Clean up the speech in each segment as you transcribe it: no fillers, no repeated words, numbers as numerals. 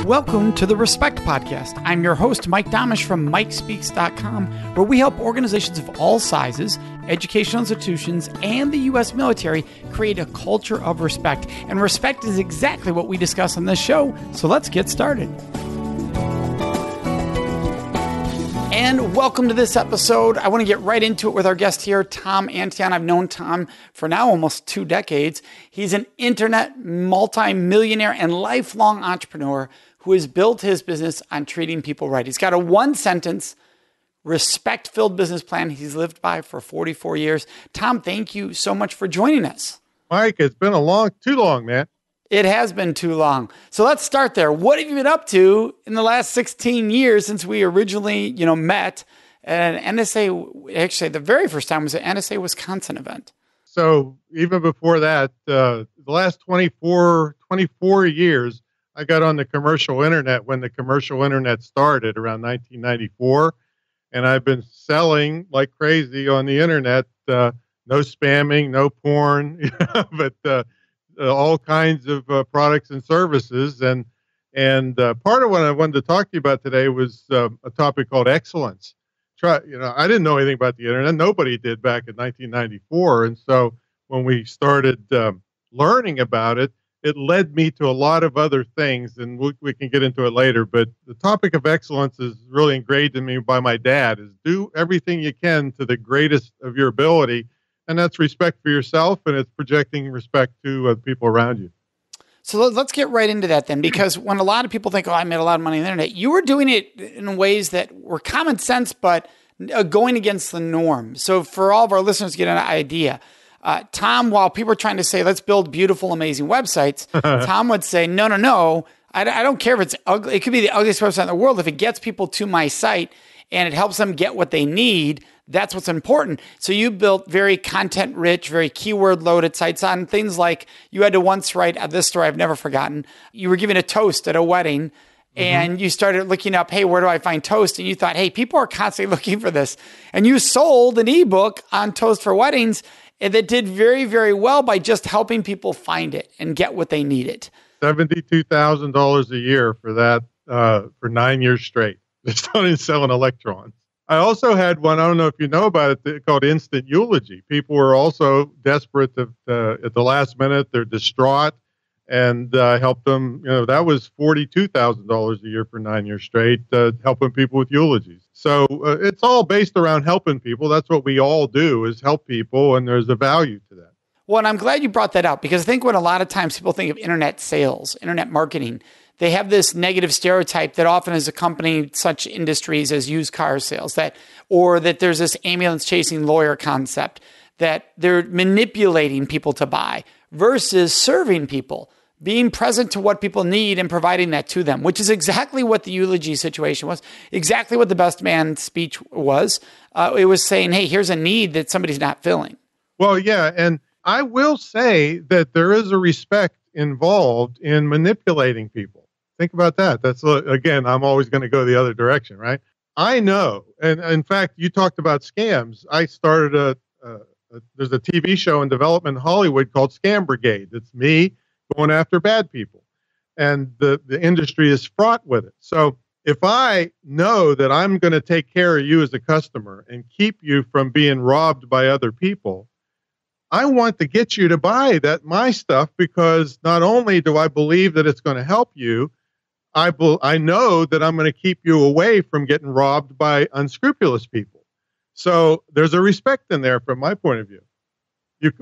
Welcome to the Respect Podcast. I'm your host, Mike Domitrz from MikeSpeaks.com, where we help organizations of all sizes, educational institutions, and the U.S. military create a culture of respect. And respect is exactly what we discuss on this show, so let's get started. And welcome to this episode. I want to get right into it with our guest here, Tom Antion. I've known Tom for now almost 2 decades. He's an internet multi-millionaire and lifelong entrepreneur who has built his business on treating people right. He's got a one-sentence, respect-filled business plan he's lived by for 44 years. Tom, thank you so much for joining us. Mike, it's been too long, man. It has been too long. So let's start there. What have you been up to in the last 16 years since we originally, met at an NSA? Actually, the very first time was an NSA Wisconsin event. So even before that, the last 24 years, I got on the commercial internet when the commercial internet started around 1994. And I've been selling like crazy on the internet. No spamming, no porn, but all kinds of products and services. And part of what I wanted to talk to you about today was a topic called excellence. I didn't know anything about the internet. Nobody did back in 1994. And so when we started learning about it, it led me to a lot of other things, and we can get into it later. But the topic of excellence is really engraved in me by my dad, is do everything you can to the greatest of your ability. And that's respect for yourself, and it's projecting respect to the people around you. So let's get right into that then, because when a lot of people think, I made a lot of money on the internet, you were doing it in ways that were common sense, but going against the norm. So for all of our listeners to get an idea, Tom, while people are trying to say, let's build beautiful, amazing websites, Tom would say, no, I don't care if it's ugly. It could be the ugliest website in the world. If it gets people to my site and it helps them get what they need, that's what's important. So you built very content-rich, very keyword-loaded sites on things like you had to once write, this story I've never forgotten, you were giving a toast at a wedding, and you started looking up, hey, where do I find toast? And you thought, hey, people are constantly looking for this. And you sold an ebook on toast for weddings that did very, very well by just helping people find it and get what they needed. $72,000 a year for that for 9 years straight. Just on selling electrons. I also had one, I don't know if you know about it, called Instant Eulogy. People were also desperate at the last minute. They're distraught, and helped them. That was $42,000 a year for 9 years straight, helping people with eulogies. So it's all based around helping people. That's what we all do, is help people, and there's a value to that. Well, and I'm glad you brought that up, because I think when a lot of times people think of internet sales, internet marketing, they have this negative stereotype that often has accompanied such industries as used car sales, or that there's this ambulance chasing lawyer concept, that they're manipulating people to buy versus serving people, being present to what people need and providing that to them, which is exactly what the eulogy situation was, exactly what the best man speech was. It was saying, hey, here's a need that somebody's not filling. Well, yeah, and I will say that there is a respect involved in manipulating people. Think about that. That's, again, I'm always going to go the other direction, right? I know. And in fact, you talked about scams. I started there's a TV show in development in Hollywood called Scam Brigade. It's me going after bad people. And the industry is fraught with it. So if I know that I'm going to take care of you as a customer and keep you from being robbed by other people, I want to get you to buy my stuff, because not only do I believe that it's going to help you, I know that I'm going to keep you away from getting robbed by unscrupulous people. So there's a respect in there from my point of view.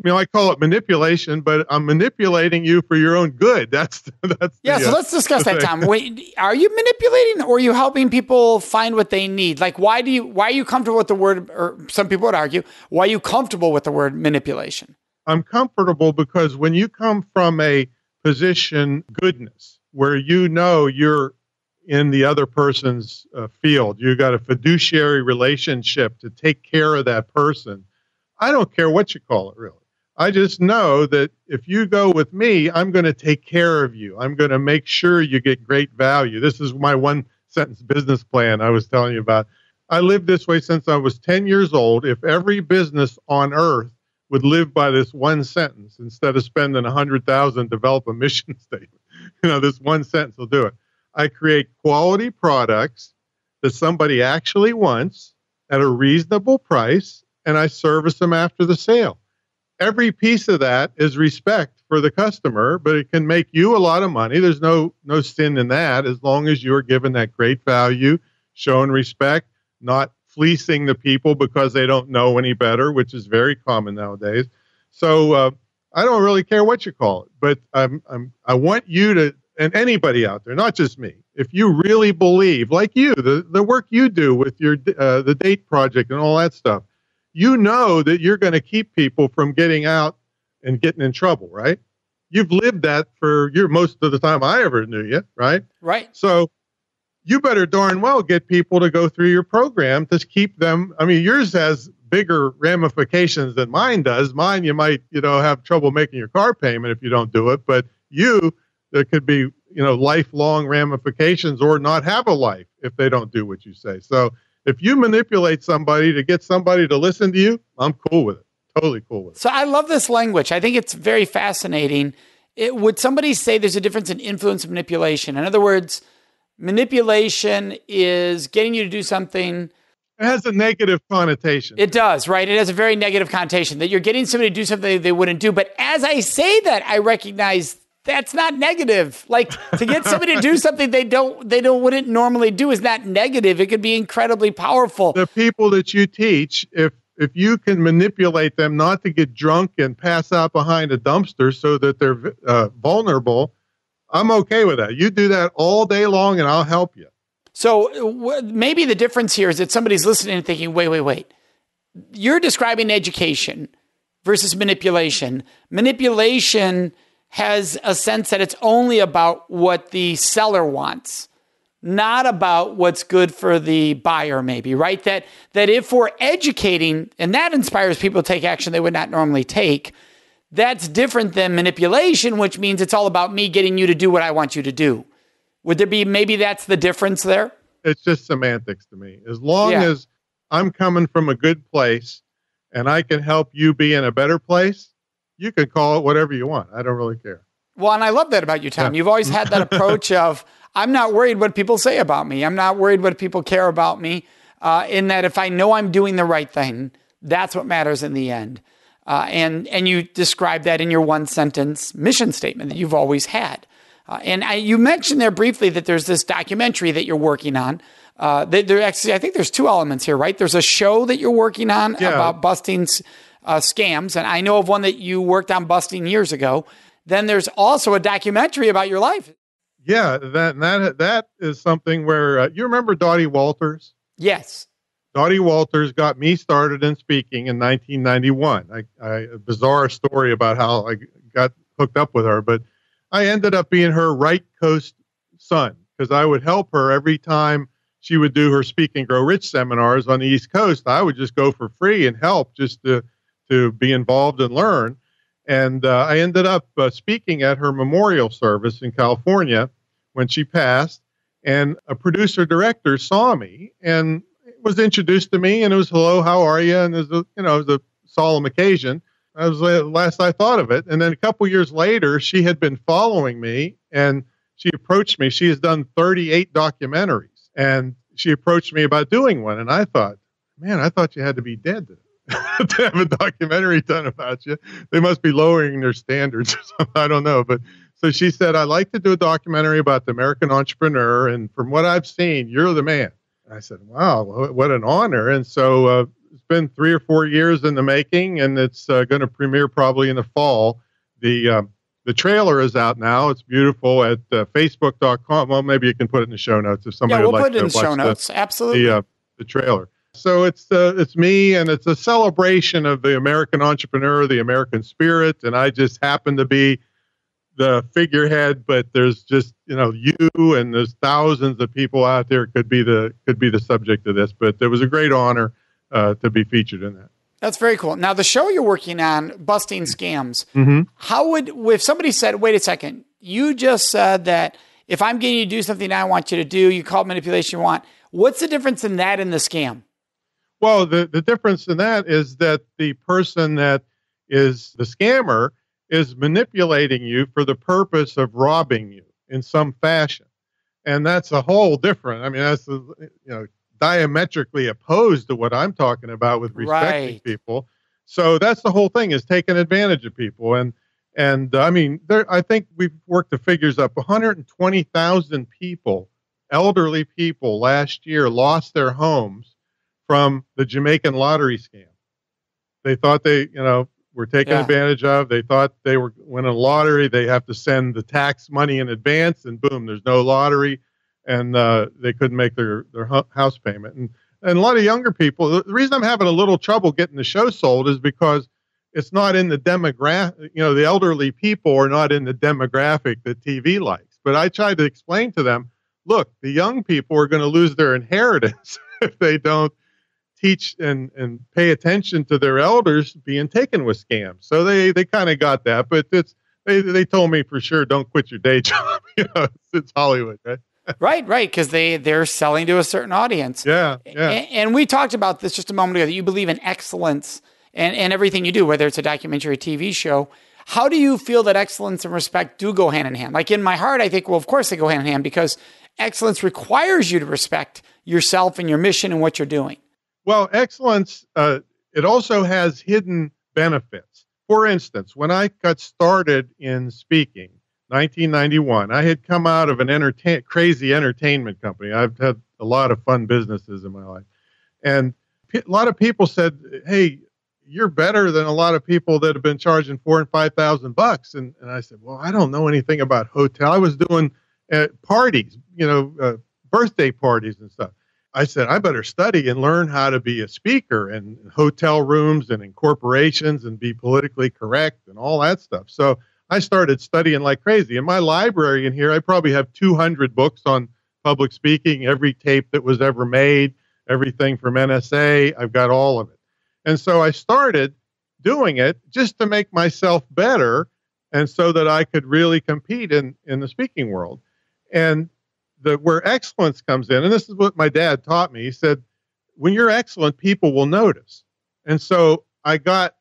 I call it manipulation, but I'm manipulating you for your own good. That's So let's discuss that, Tom. Wait, are you manipulating, or are you helping people find what they need? Like, why are you comfortable with the word, or some people would argue, why are you comfortable with the word manipulation? I'm comfortable because when you come from a position goodness, where you're in the other person's field, you got a fiduciary relationship to take care of that person. I don't care what you call it, really. I just know that if you go with me, I'm going to take care of you. I'm going to make sure you get great value. This is my one-sentence business plan I was telling you about. I lived this way since I was 10 years old. If every business on earth would live by this one sentence instead of spending $100,000 develop a mission statement, this one sentence will do it. I create quality products that somebody actually wants at a reasonable price, and I service them after the sale. Every piece of that is respect for the customer, but it can make you a lot of money. There's no sin in that, as long as you're given that great value, showing respect, not fleecing the people because they don't know any better, which is very common nowadays. So I don't really care what you call it, but I want you to, and anybody out there, not just me, if you really believe, like you, the work you do with your the date project and all that stuff, you know that you're going to keep people from getting out and getting in trouble, right? You've lived that for most of the time I ever knew you, right? Right. So you better darn well get people to go through your program to keep them. I mean, yours has bigger ramifications than mine does. Mine, you might, have trouble making your car payment if you don't do it, but there could be, lifelong ramifications or not have a life if they don't do what you say. So if you manipulate somebody to get somebody to listen to you, I'm cool with it. Totally cool with it. So I love this language. I think it's very fascinating. Would somebody say there's a difference in influence and manipulation? In other words, manipulation is getting you to do something. It has a negative connotation. It does, right? It has a very negative connotation that you're getting somebody to do something they wouldn't do. But as I say that, I recognize that's not negative. Like, to get somebody to do something they wouldn't normally do is not negative. It could be incredibly powerful. The people that you teach, if you can manipulate them not to get drunk and pass out behind a dumpster so that they're vulnerable, I'm okay with that. You do that all day long and I'll help you. So maybe the difference here is that somebody's listening and thinking, wait. You're describing education versus manipulation. Manipulation has a sense that it's only about what the seller wants, not about what's good for the buyer, maybe, right? That if we're educating, and that inspires people to take action they would not normally take, that's different than manipulation, which means it's all about me getting you to do what I want you to do. Would there be, maybe that's the difference there? It's just semantics to me. As long as I'm coming from a good place and I can help you be in a better place, you can call it whatever you want. I don't really care. Well, and I love that about you, Tom. Yeah. You've always had that approach of, I'm not worried what people say about me. I'm not worried what people care about me. In that if I know I'm doing the right thing, that's what matters in the end. And you describe that in your one sentence mission statement that you've always had. You mentioned there briefly that there's this documentary that you're working on. There actually, I think there's two elements here, right? There's a show that you're working on about busting scams. And I know of one that you worked on busting years ago. Then there's also a documentary about your life. Yeah, that is something where you remember Dottie Walters? Yes. Dottie Walters got me started in speaking in 1991. A bizarre story about how I got hooked up with her, but I ended up being her right coast son because I would help her every time she would do her Speak and Grow Rich seminars on the East Coast. I would just go for free and help just to be involved and learn. And I ended up speaking at her memorial service in California when she passed. And a producer director saw me and was introduced to me. And it was, hello, how are you? And it was a solemn occasion. That was the last I thought of it. And then a couple years later, she had been following me and she approached me. She has done 38 documentaries and she approached me about doing one. And I thought, man, I thought you had to be dead to have a documentary done about you. They must be lowering their standards or something. I don't know. But so she said, I'd like to do a documentary about the American entrepreneur. And from what I've seen, you're the man. And I said, wow, what an honor. And so it's been 3 or 4 years in the making, and it's going to premiere probably in the fall. The trailer is out now. It's beautiful at facebook.com. Well, maybe you can put it in the show notes if somebody would like to watch. Yeah, we'll put it in the show notes. Absolutely. The trailer. So it's me, and it's a celebration of the American entrepreneur, the American spirit, and I just happen to be the figurehead. But there's just you, and there's thousands of people out there could be the subject of this. But it was a great honor to be featured in that. That's very cool. Now, the show you're working on, Busting Scams, if somebody said, wait a second, you just said that if I'm getting you to do something I want you to do, you call it manipulation you want. What's the difference in that and the scam? Well, the difference in that is that the person that is the scammer is manipulating you for the purpose of robbing you in some fashion. And that's a whole different, I mean, that's, diametrically opposed to what I'm talking about with respecting Right. people. So that's the whole thing, is taking advantage of people. And I mean, I think we've worked the figures up. 120,000 people, elderly people last year, lost their homes from the Jamaican lottery scam. They thought they, were taken Yeah. advantage of. They thought they were winning a lottery. They have to send the tax money in advance, and boom, there's no lottery, and they couldn't make their house payment. And a lot of younger people. The reason I'm having a little trouble getting the show sold is because it's not in the demographic. The elderly people are not in the demographic that TV likes. But I tried to explain to them, look, the young people are going to lose their inheritance if they don't teach and pay attention to their elders being taken with scams. So they kind of got that, but they told me for sure, don't quit your day job. It's Hollywood, right? Right, because they're selling to a certain audience. Yeah. And we talked about this just a moment ago, that you believe in excellence and everything you do, whether it's a documentary or TV show. How do you feel that excellence and respect do go hand in hand? Like, in my heart, I think, well, of course they go hand in hand, because excellence requires you to respect yourself and your mission and what you're doing. Well, excellence, it also has hidden benefits. For instance, when I got started in speaking, 1991, I had come out of an crazy entertainment company. I've had a lot of fun businesses in my life. And a lot of people said, hey, you're better than a lot of people that have been charging $4,000 and $5,000. And I said, well, I don't know anything about hotel. I was doing parties, birthday parties and stuff. I said, I better study and learn how to be a speaker in hotel rooms and in corporations and be politically correct and all that stuff. So I started studying like crazy. In my library in here, I probably have 200 books on public speaking, every tape that was ever made, everything from NSA. I've got all of it. And so I started doing it just to make myself better, and so that I could really compete in the speaking world. And where excellence comes in, and this is what my dad taught me. He said, when you're excellent, people will notice. And so I got,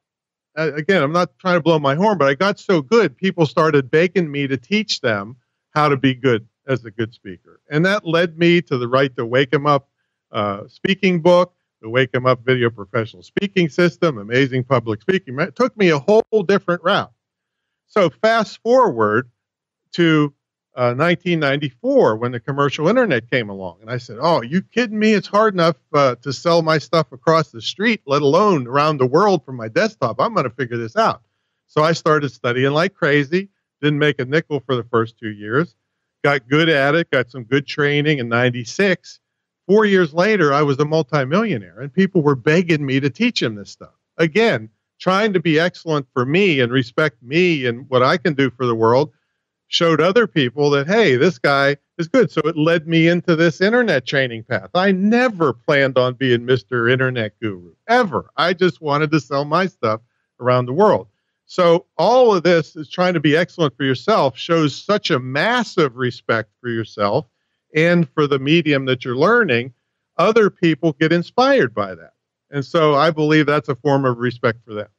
again, I'm not trying to blow my horn, but I got so good, people started begging me to teach them how to be good as a good speaker. And that led me to the Right to Wake 'em Up speaking book, the Wake 'em Up video professional speaking system, amazing public speaking. It took me a whole different route. So fast forward to 1994, when the commercial internet came along. And I said, oh, you kidding me? It's hard enough to sell my stuff across the street, let alone around the world from my desktop. I'm going to figure this out. So I started studying like crazy, didn't make a nickel for the first 2 years, got good at it, got some good training in 96. 4 years later, I was a multimillionaire, and people were begging me to teach them this stuff. Again, trying to be excellent for me and respect me and what I can do for the world, showed other people that, hey, this guy is good. So it led me into this internet training path. I never planned on being Mr. Internet Guru, ever. I just wanted to sell my stuff around the world. So all of this is trying to be excellent for yourself, shows such a massive respect for yourself and for the medium that you're learning. Other people get inspired by that. And so I believe that's a form of respect for them.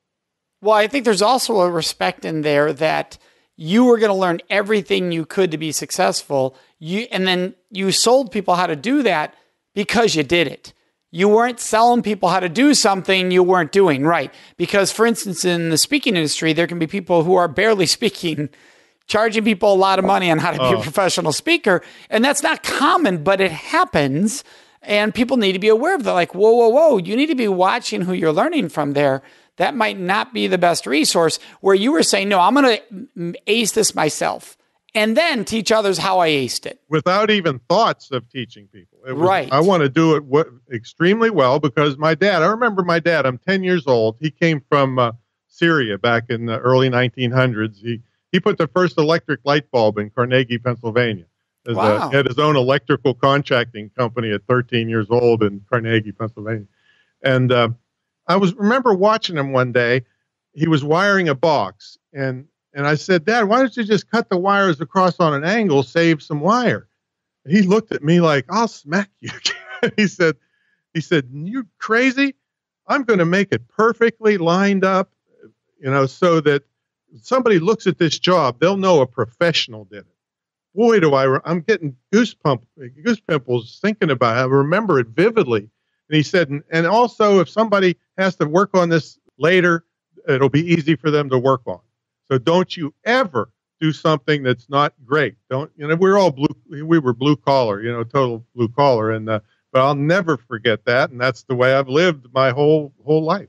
Well, I think there's also a respect in there that you were going to learn everything you could to be successful. And then you sold people how to do that because you did it. You weren't selling people how to do something you weren't doing, right? Because, for instance, in the speaking industry, there can be people who are barely speaking, charging people a lot of money on how to be a professional speaker. And that's not common, but it happens. And people need to be aware of that. Like, whoa. You need to be watching who you're learning from there. That might not be the best resource, where you were saying, no, I'm going to ace this myself and then teach others how I aced it. Without even thoughts of teaching people. Right. I want to do it extremely well, because I remember my dad, I'm 10 years old. He came from Syria back in the early 1900s. He put the first electric light bulb in Carnegie, Pennsylvania. He had his own electrical contracting company at 13 years old in Carnegie, Pennsylvania. And I remember watching him one day. He was wiring a box, and I said, Dad, why don't you just cut the wires across on an angle, save some wire? And he looked at me like, I'll smack you. He said, you crazy? I'm going to make it perfectly lined up, so that somebody looks at this job, they'll know a professional did it. boy, I'm getting goose pimples thinking about it. I remember it vividly. And he said, and also if somebody has to work on this later, it'll be easy for them to work on. So don't you ever do something that's not great. We were blue collar, total blue collar. And, but I'll never forget that. And that's the way I've lived my whole life.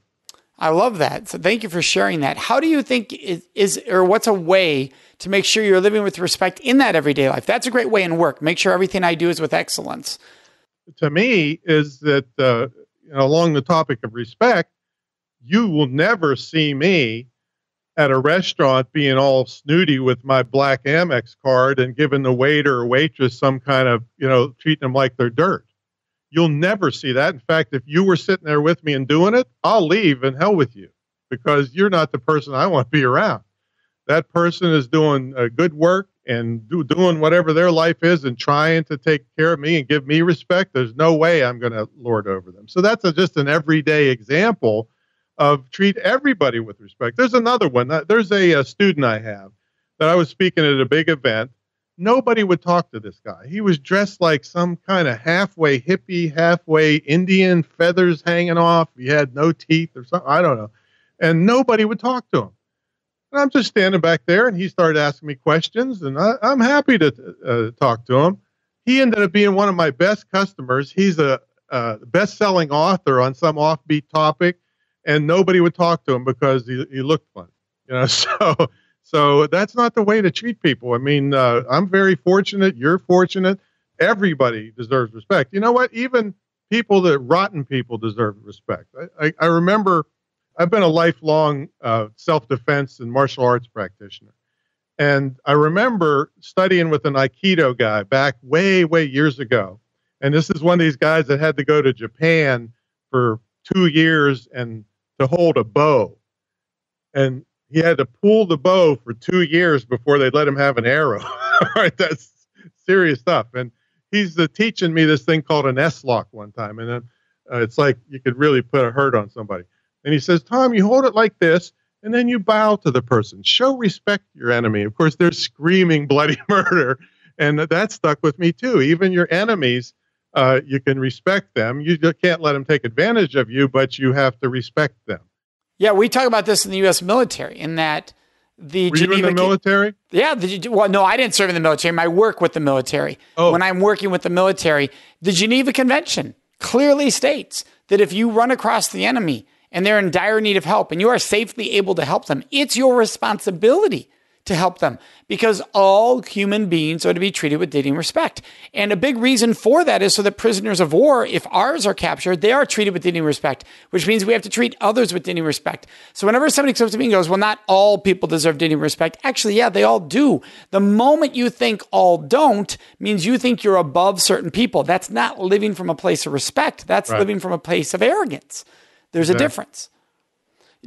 I love that. So thank you for sharing that. How do you think what's a way to make sure you're living with respect in that everyday life? That's a great way in work. Make sure everything I do is with excellence. To me, is that, along the topic of respect, you will never see me at a restaurant being all snooty with my black Amex card and giving the waiter or waitress some kind of, treating them like they're dirt. You'll never see that. In fact, if you were sitting there with me and doing it, I'll leave and hell with you because you're not the person I want to be around. That person is doing good work and doing whatever their life is and trying to take care of me and give me respect. There's no way I'm going to lord over them. So that's just an everyday example of treat everybody with respect. There's another one. There's a student I have that I was speaking at a big event. Nobody would talk to this guy. He was dressed like some kind of halfway hippie, halfway Indian, feathers hanging off. He had no teeth or something. I don't know. And nobody would talk to him. And I'm just standing back there, and he started asking me questions, and I'm happy to talk to him. He ended up being one of my best customers. He's a best-selling author on some offbeat topic, and nobody would talk to him because he looked funny. So that's not the way to treat people. I mean, I'm very fortunate. You're fortunate. Everybody deserves respect. You know what? Even rotten people deserve respect. I remember I've been a lifelong self-defense and martial arts practitioner. And I remember studying with an Aikido guy back way, way years ago. And this is one of these guys that had to go to Japan for 2 years and to hold a bow. And he had to pull the bow for 2 years before they'd let him have an arrow. All right, that's serious stuff. And he's teaching me this thing called an S-lock one time. And then it's like you could really put a hurt on somebody. And he says, Tom, you hold it like this, and then you bow to the person. Show respect to your enemy. Of course, they're screaming bloody murder. And that stuck with me, too. Even your enemies, you can respect them. You can't let them take advantage of you, but you have to respect them. Yeah, we talk about this in the U.S. military, in that the Were you in the military? Yeah. Well, no, I didn't serve in the military. I work with the military. Oh. When I'm working with the military, the Geneva Convention clearly states that if you run across the enemy and they're in dire need of help and you are safely able to help them, it's your responsibility to help them, because all human beings are to be treated with dignity and respect. And a big reason for that is so that prisoners of war, if ours are captured, they are treated with dignity and respect, which means we have to treat others with dignity and respect. So whenever somebody comes to me and goes, well, not all people deserve dignity and respect. Actually, yeah, they all do. The moment you think all don't means you think you're above certain people. That's not living from a place of respect. That's right. Living from a place of arrogance. There's a difference.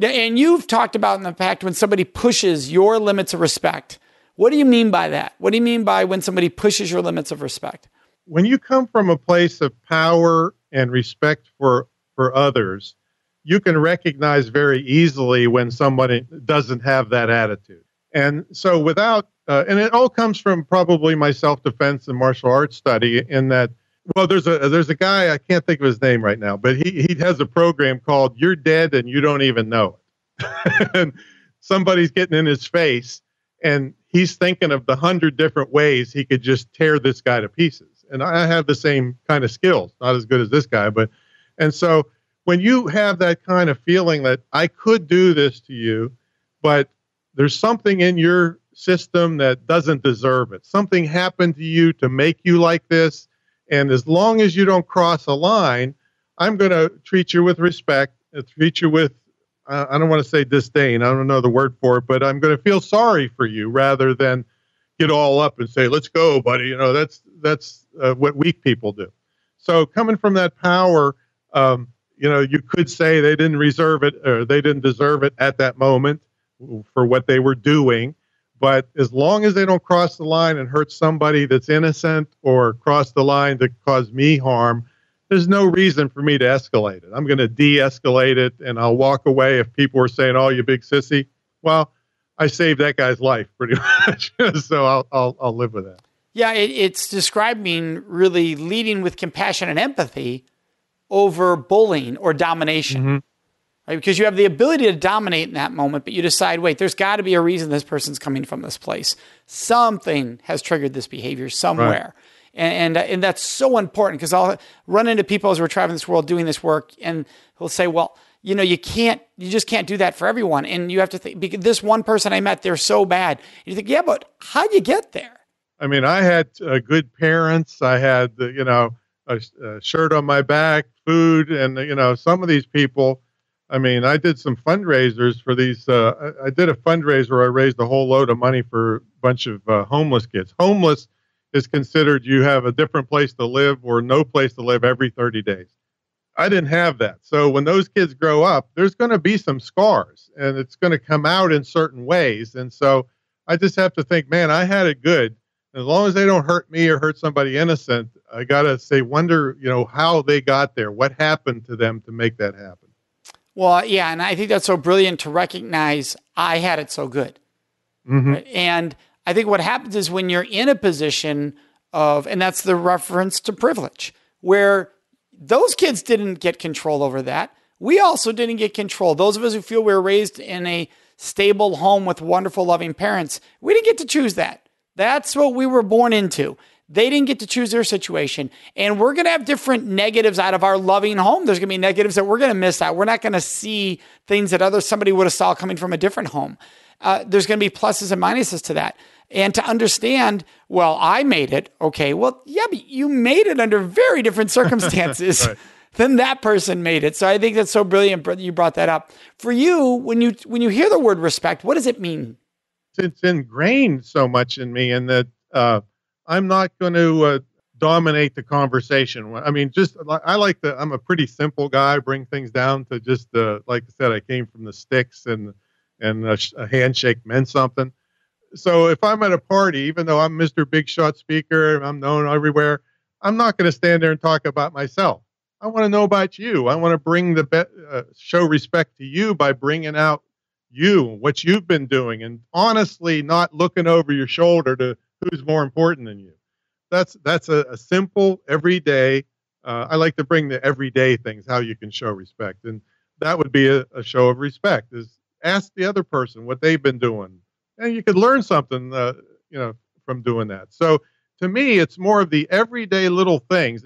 And you've talked about in the past when somebody pushes your limits of respect. What do you mean by that? What do you mean by when somebody pushes your limits of respect? When you come from a place of power and respect for others, you can recognize very easily when somebody doesn't have that attitude. And so and it all comes from probably my self-defense and martial arts study in that, well, there's a guy, I can't think of his name right now, but he has a program called You're Dead and You Don't Even Know It. And somebody's getting in his face and he's thinking of the 100 different ways he could just tear this guy to pieces. And I have the same kind of skills, not as good as this guy, and so when you have that kind of feeling that I could do this to you, but there's something in your system that doesn't deserve it. Something happened to you to make you like this. And as long as you don't cross a line, I'm going to treat you with respect, treat you with, I don't want to say disdain. I don't know the word for it, but I'm going to feel sorry for you rather than get all up and say, let's go, buddy. That's what weak people do. So coming from that power, you could say they didn't deserve it at that moment for what they were doing. But as long as they don't cross the line and hurt somebody that's innocent or cross the line to cause me harm, there's no reason for me to escalate it. I'm going to de-escalate it, and I'll walk away if people are saying, oh, you big sissy. Well, I saved that guy's life pretty much, so I'll live with that. Yeah, it's describing really leading with compassion and empathy over bullying or domination. Mm-hmm. Right? Because you have the ability to dominate in that moment, but you decide, wait, there's got to be a reason this person's coming from this place. Something has triggered this behavior somewhere. Right. And that's so important, because I'll run into people as we're traveling this world doing this work, and who'll say, well, you just can't do that for everyone. And you have to think, because this one person I met, they're so bad. And you think, yeah, but how'd you get there? I mean, I had good parents. I had, a shirt on my back, food, and, some of these people, I mean, I did some fundraisers for these. I did a fundraiser where I raised a whole load of money for a bunch of homeless kids. Homeless is considered you have a different place to live or no place to live every 30 days. I didn't have that. So when those kids grow up, there's going to be some scars, and it's going to come out in certain ways. And so I just have to think, man, I had it good. As long as they don't hurt me or hurt somebody innocent, I got to say, wonder, how they got there. What happened to them to make that happen? Well, yeah, and I think that's so brilliant to recognize I had it so good. Mm-hmm. Right? And I think what happens is when you're in a position of, and that's the reference to privilege, where those kids didn't get control over that. We also didn't get control. Those of us who feel we were raised in a stable home with wonderful, loving parents, we didn't get to choose that. That's what we were born into. They didn't get to choose their situation. And we're going to have different negatives out of our loving home. There's going to be negatives that we're going to miss out. We're not going to see things that somebody would have saw coming from a different home. There's going to be pluses and minuses to that. And to understand, well, I made it. Okay, well, yeah, but you made it under very different circumstances right. than that person made it. So I think that's so brilliant you brought that up. For you, when you hear the word respect, what does it mean? It's ingrained so much in me, and that I'm not going to dominate the conversation. I mean, I'm a pretty simple guy, bring things down to just, like I said, I came from the sticks, and a handshake meant something. So if I'm at a party, even though I'm Mr. Big Shot speaker, I'm known everywhere, I'm not going to stand there and talk about myself. I want to know about you. I want to bring show respect to you by bringing out you, what you've been doing, and honestly not looking over your shoulder to who's more important than you. That's a simple, everyday, I like to bring the everyday things, how you can show respect. And that would be a show of respect, is ask the other person what they've been doing. And you could learn something, from doing that. So to me, it's more of the everyday little things.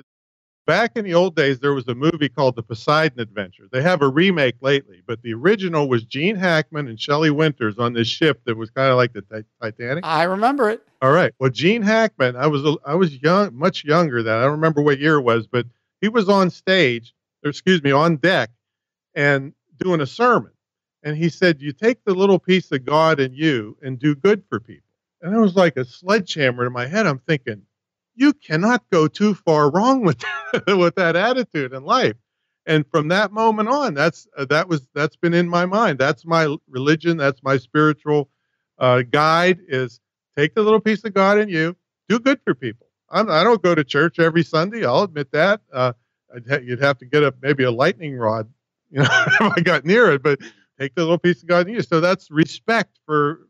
Back in the old days, there was a movie called The Poseidon Adventure. They have a remake lately, but the original was Gene Hackman and Shelley Winters on this ship that was kind of like the Titanic. I remember it. All right. Well, Gene Hackman, I was young, much younger then. I don't remember what year it was, but he was on deck, and doing a sermon. And he said, you take the little piece of God in you and do good for people. And it was like a sledgehammer in my head. I'm thinking, you cannot go too far wrong with with that attitude in life. And from that moment on, that's been in my mind. That's my religion. That's my spiritual guide, is take the little piece of God in you, do good for people. I don't go to church every Sunday. I'll admit that. You'd have to get maybe a lightning rod, if I got near it, but take the little piece of God in you. So that's respect for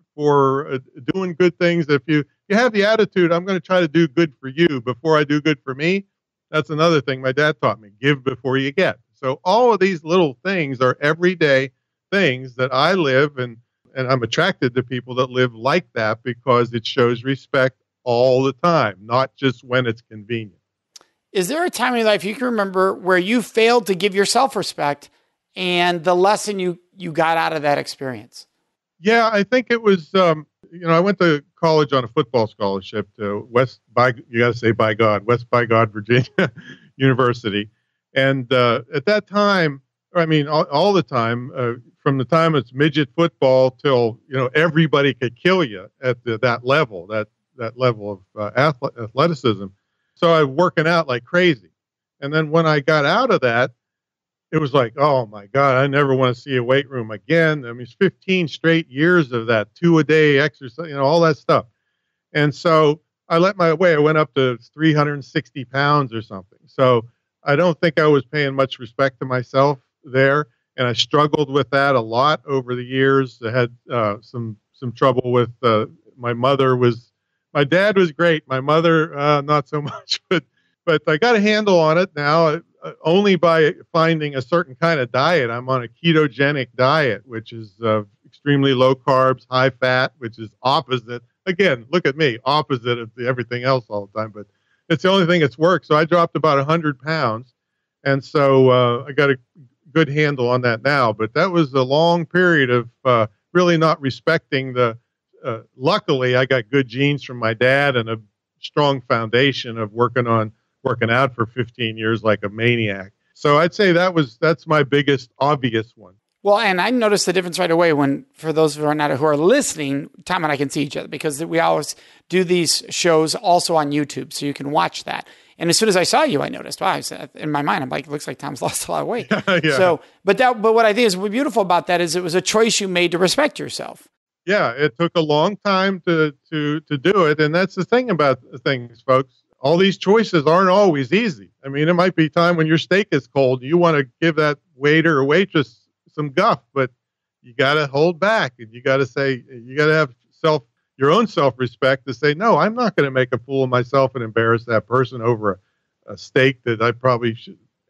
doing good things. If you have the attitude, I'm going to try to do good for you before I do good for me. That's another thing my dad taught me: give before you get. So all of these little things are everyday things that I live, and I'm attracted to people that live like that, because it shows respect all the time, not just when it's convenient. Is there a time in your life you can remember where you failed to give yourself respect, and the lesson you got out of that experience? Yeah, I think it was, I went to college on a football scholarship to West by God, Virginia University. And at that time, all the time, from the time it's midget football till, everybody could kill you at that level, that level of athleticism. So I was working out like crazy. And then when I got out of that, it was like, oh my God, I never want to see a weight room again. I mean, it's 15 straight years of that 2-a-day exercise, all that stuff. And so I I went up to 360 pounds or something. So I don't think I was paying much respect to myself there. And I struggled with that a lot over the years. I had some trouble with, my mother was My dad was great. My mother, not so much, but I got a handle on it now, only by finding a certain kind of diet. I'm on a ketogenic diet, which is extremely low carbs, high fat, which is opposite. Again, look at me, opposite of everything else all the time, but it's the only thing that's worked. So I dropped about 100 pounds. And so I got a good handle on that now. But that was a long period of really not respecting luckily, I got good genes from my dad and a strong foundation of working out for 15 years like a maniac. So I'd say that's my biggest obvious one. Well, and I noticed the difference right away for those who are listening, Tom and I can see each other because we always do these shows also on YouTube, so you can watch that. And as soon as I saw you, I noticed, wow, in my mind, I'm like, it looks like Tom's lost a lot of weight. Yeah. So, but what I think is beautiful about that is it was a choice you made to respect yourself. Yeah, it took a long time to do it. And that's the thing about things, folks. All these choices aren't always easy. I mean, it might be time when your steak is cold. You want to give that waiter or waitress some guff, but you got to hold back, and you got to say, you got to have your own self-respect to say, no, I'm not going to make a fool of myself and embarrass that person over a steak that I probably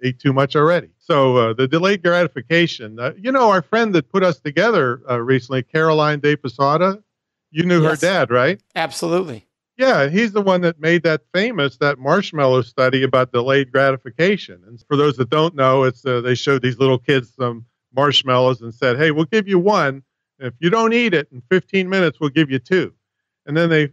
ate too much already. So the delayed gratification, our friend that put us together recently, Caroline De Posada, you knew her dad, right? Absolutely. Yeah, he's the one that made that marshmallow study about delayed gratification. And for those that don't know, it's they showed these little kids some marshmallows and said, hey, we'll give you one. If you don't eat it in 15 minutes, we'll give you two. And then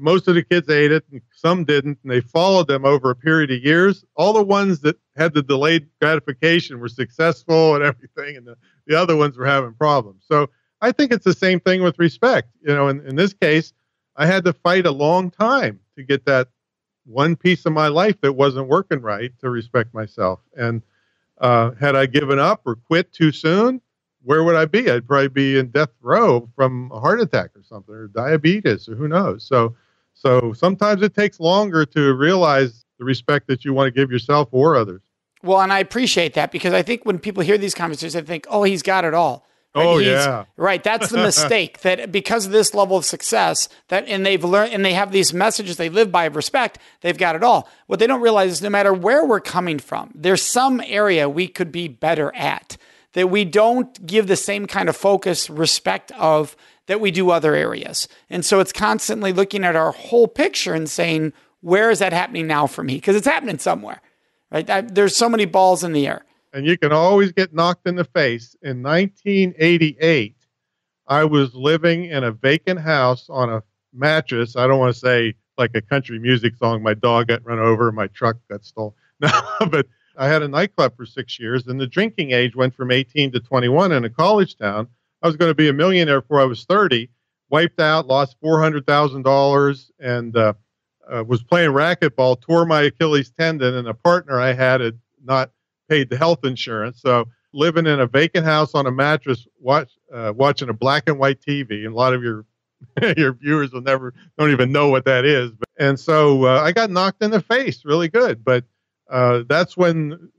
most of the kids ate it and some didn't. And they followed them over a period of years. All the ones that had the delayed gratification were successful and everything. And the other ones were having problems. So I think it's the same thing with respect. In this case, I had to fight a long time to get that one piece of my life that wasn't working right to respect myself. And had I given up or quit too soon, where would I be? I'd probably be in death row from a heart attack or something, or diabetes, or who knows. So sometimes it takes longer to realize the respect that you want to give yourself or others. Well, and I appreciate that because I think when people hear these conversations, they think, oh, he's got it all. Right? Oh, yeah. Right. That's the mistake, that because of this level of success and they've learned, and they have these messages they live by of respect, they've got it all. What they don't realize is no matter where we're coming from, there's some area we could be better at, that we don't give the same kind of focus, respect of that we do other areas. And so it's constantly looking at our whole picture and saying, where is that happening now for me? Because it's happening somewhere, right? There's so many balls in the air. And you can always get knocked in the face. In 1988, I was living in a vacant house on a mattress. I don't want to say like a country music song, my dog got run over, my truck got stolen. No, but I had a nightclub for 6 years, and the drinking age went from 18 to 21 in a college town. I was going to be a millionaire before I was 30, wiped out, lost $400,000, and was playing racquetball, tore my Achilles tendon, and a partner I had not paid the health insurance. So living in a vacant house on a mattress, watching a black and white TV, and a lot of your viewers don't even know what that is. And so I got knocked in the face really good. But that's when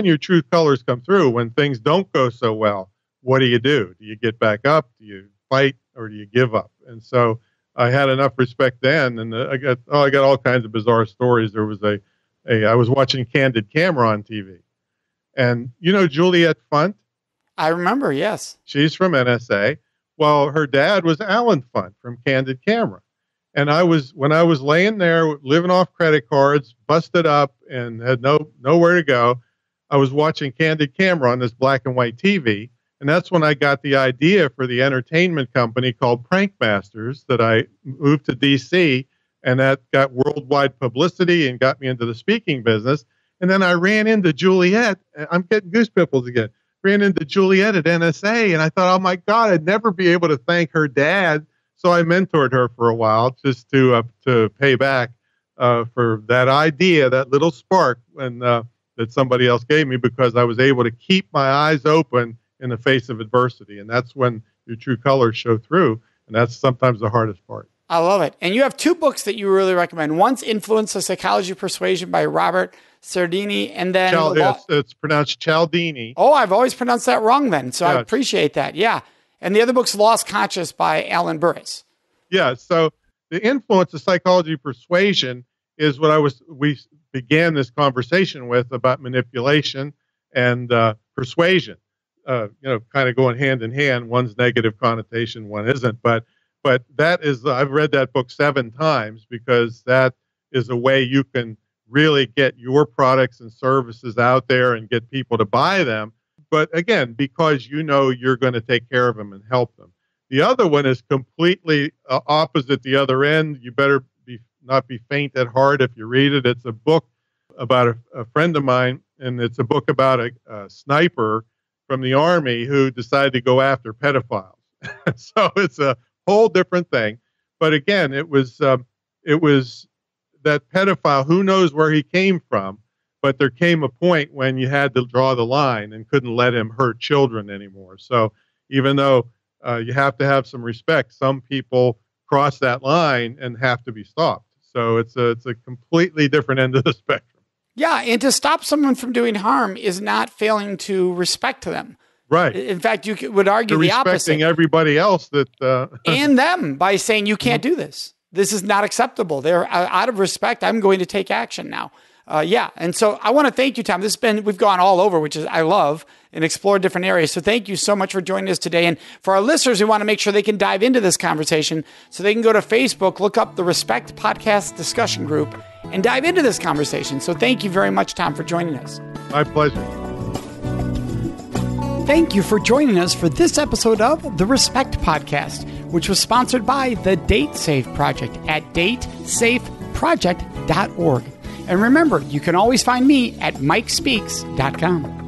your true colors come through. When things don't go so well, what do? Do you get back up? Do you fight, or do you give up? And so I had enough respect then, and I got all kinds of bizarre stories. There was I was watching Candid Camera on TV, and Juliet Funt. I remember, yes. She's from NSA. Well, her dad was Alan Funt from Candid Camera. And when I was laying there living off credit cards, busted up and had nowhere to go, I was watching Candid Camera on this black and white TV. And that's when I got the idea for the entertainment company called Prank Masters, that I moved to DC, and that got worldwide publicity and got me into the speaking business. And then I ran into Juliet. I'm getting goose pimples again. Ran into Juliet at NSA, and I thought, oh my God, I'd never be able to thank her dad. So I mentored her for a while just to pay back for that idea, that little spark that somebody else gave me, because I was able to keep my eyes open in the face of adversity. And that's when your true colors show through. And that's sometimes the hardest part. I love it. And you have two books that you really recommend. One's Influence, The Psychology of Persuasion by Robert Cialdini, and then... it's pronounced Cialdini. Oh, I've always pronounced that wrong then. So yeah. I appreciate that. Yeah. And the other book's Lost Conscious by Alan Burris. Yeah. So the influence of psychology persuasion is what we began this conversation with about manipulation and persuasion. Kind of going hand in hand. One's negative connotation, one isn't. But that is, I've read that book 7 times because that is a way you can really get your products and services out there and get people to buy them. But again, because you're going to take care of them and help them. The other one is completely opposite the other end. You better not be faint at heart if you read it. It's a book about a friend of mine, and it's a book about a sniper from the Army who decided to go after pedophiles. So it's a whole different thing. But again, it was that pedophile, who knows where he came from, but there came a point when you had to draw the line and couldn't let him hurt children anymore. So even though you have to have some respect, some people cross that line and have to be stopped. So it's a completely different end of the spectrum. Yeah, and to stop someone from doing harm is not failing to respect them. Right. In fact, you would argue the opposite. Respecting everybody else that... and them by saying, you can't do this. This is not acceptable. They're out of respect. I'm going to take action now. And so I want to thank you, Tom. We've gone all over, which is I love, and explore different areas. So thank you so much for joining us today. And for our listeners, we want to make sure they can dive into this conversation. So they can go to Facebook, look up the Respect Podcast discussion group, and dive into this conversation. So thank you very much, Tom, for joining us. My pleasure. Thank you for joining us for this episode of the Respect Podcast, which was sponsored by the Date Safe Project at datesafeproject.org. And remember, you can always find me at mikespeaks.com.